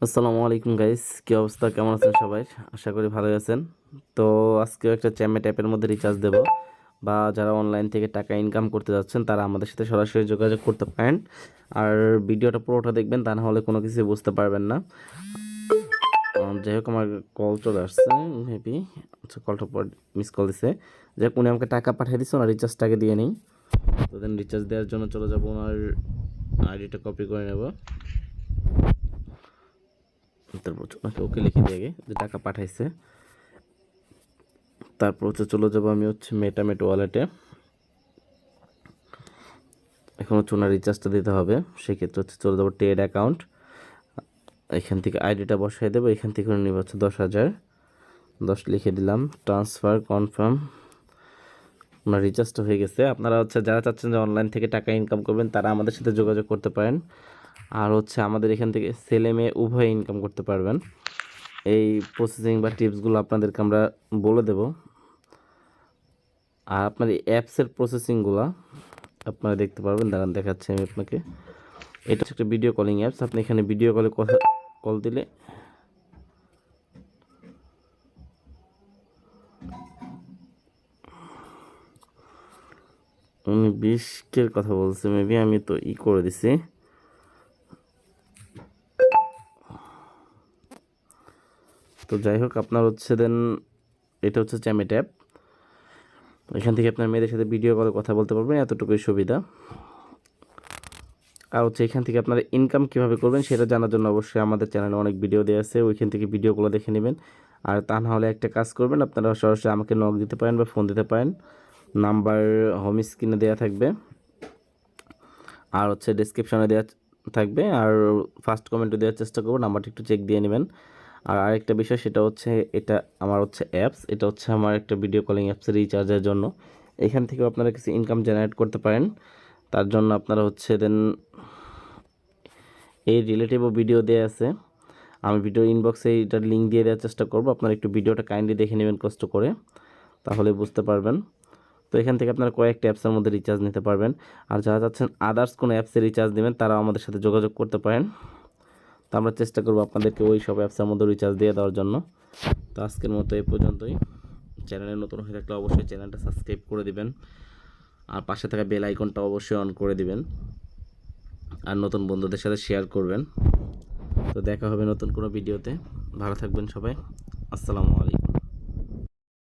আসসালামু আলাইকুম গাইস, কি অবস্থা, কেমন আছেন সবাই? আশা করি ভালোই আছেন। তো আজকেও একটা চ্যামেট অ্যাপের মধ্যে রিচার্জ দেব, বা যারা অনলাইন থেকে টাকা ইনকাম করতে যাচ্ছেন তারা আমাদের সাথে সরাসরি যোগাযোগ করতে পারেন। আর ভিডিওটা পুরোটা দেখবেন, তা না হলে কোনো কিছু বুঝতে পারবেন না। যাই হোক, আমার কল চলে আসছে মেবি। আচ্ছা, কলটা পর মিস কল দিছে। যাই হোক, উনি আমাকে টাকা পাঠিয়ে দিচ্ছে, ওনার রিচার্জটাকে দিয়ে নিই। তো দেন রিচার্জ দেওয়ার জন্য চলে যাবো, ওনার আইডিটা কপি করে নেব। তারপর ওকে লিখে দিয়ে আগে যে টাকা পাঠাইছে। তারপর চলে যাবো আমি মেটামেট ওয়ালেটে। এখন ওনার রিচার্জটা দিতে হবে। সেক্ষেত্রে চলে যাবো টেড অ্যাকাউন্ট। এখান থেকে আইডিটা বসাই দেবো। এখান থেকে নিব 10,000, 10 লিখে দিলাম। Transfer confirm. ওনার রিচার্জটা হয়ে গেছে। আপনারা যারা চাচ্ছেন যে অনলাইন থেকে টাকা ইনকাম করবেন তারা আমাদের সাথে যোগাযোগ করতে পারেন। আর আমাদের এখান থেকে ছেলে মেয়ে উভয়ে ইনকাম করতে পারবেন। এই প্রসেসিং বা টিপসগুলো আপনাদেরকে আমরা বলে দেব। আর আপনার এই অ্যাপসের প্রসেসিংগুলো আপনারা দেখতে পারবেন। দাঁড়ান, দেখাচ্ছি আমি আপনাকে। এটা হচ্ছে একটা ভিডিও কলিং অ্যাপস। আপনি এখানে ভিডিও কলে কল দিলে উনি 20-এর কথা বলছে, মেবি আমি তো করে দিছি। তো যাই হোক, আপনার দেন এটা চ্যামেট অ্যাপ। এখান থেকে আপনার মেয়েদের সাথে ভিডিও কলে কথা বলতে পারবেন, এতটুকুই সুবিধা। আর এখান থেকে আপনারা ইনকাম কিভাবে করবেন সেটা জানার জন্য অবশ্যই আমাদের চ্যানেলে অনেক ভিডিও দেওয়া আছে, ওইখান থেকে ভিডিওগুলো দেখে নেবেন। আর তা না হলে একটা কাজ করবেন, আপনারা সরাসরি আমাকে নক দিতে পারেন বা ফোন দিতে পারেন। নাম্বার হোম স্ক্রিনে দেওয়া থাকবে, আর ডেসক্রিপশনে দেওয়া থাকবে, আর ফার্স্ট কমেন্টে দেওয়ার চেষ্টা করবো। নাম্বারটা একটু চেক দিয়ে নেবেন। আর আরেকটা বিষয়, সেটা এটা আমার অ্যাপস, এটা আমার একটা ভিডিও কলিং অ্যাপসের রিচার্জের জন্য। এখান থেকেও আপনারা কিছু ইনকাম জেনারেট করতে পারেন। তার জন্য আপনারা দেন এই রিলেটিভও ভিডিও দেওয়া আছে। আমি ভিডিও ইনবক্সে এটার লিঙ্ক দিয়ে দেওয়ার চেষ্টা করবো। আপনারা একটু ভিডিওটা কাইন্ডলি দেখে নেবেন কষ্ট করে, তাহলে বুঝতে পারবেন। তো এখান থেকে আপনারা কয়েকটা অ্যাপসের মধ্যে রিচার্জ নিতে পারবেন। আর যারা চাচ্ছেন আদার্স কোনো অ্যাপসে রিচার্জ নেবেন তারাও আমাদের সাথে যোগাযোগ করতে পারেন। তো আমরা চেষ্টা করবো আপনাদেরকে ওই সব অ্যাপসের মধ্যে রিচার্জ দিয়ে দেওয়ার জন্য। তো আজকের মতো এই পর্যন্তই। চ্যানেলে নতুন হয়ে থাকলে অবশ্যই চ্যানেলটা সাবস্ক্রাইব করে দিবেন, আর পাশে থাকা বেল আইকনটা অবশ্যই অন করে দিবেন, আর নতুন বন্ধুদের সাথে শেয়ার করবেন। তো দেখা হবে নতুন কোনো ভিডিওতে। ভালো থাকবেন সবাই। আসসালামু আলাইকুম।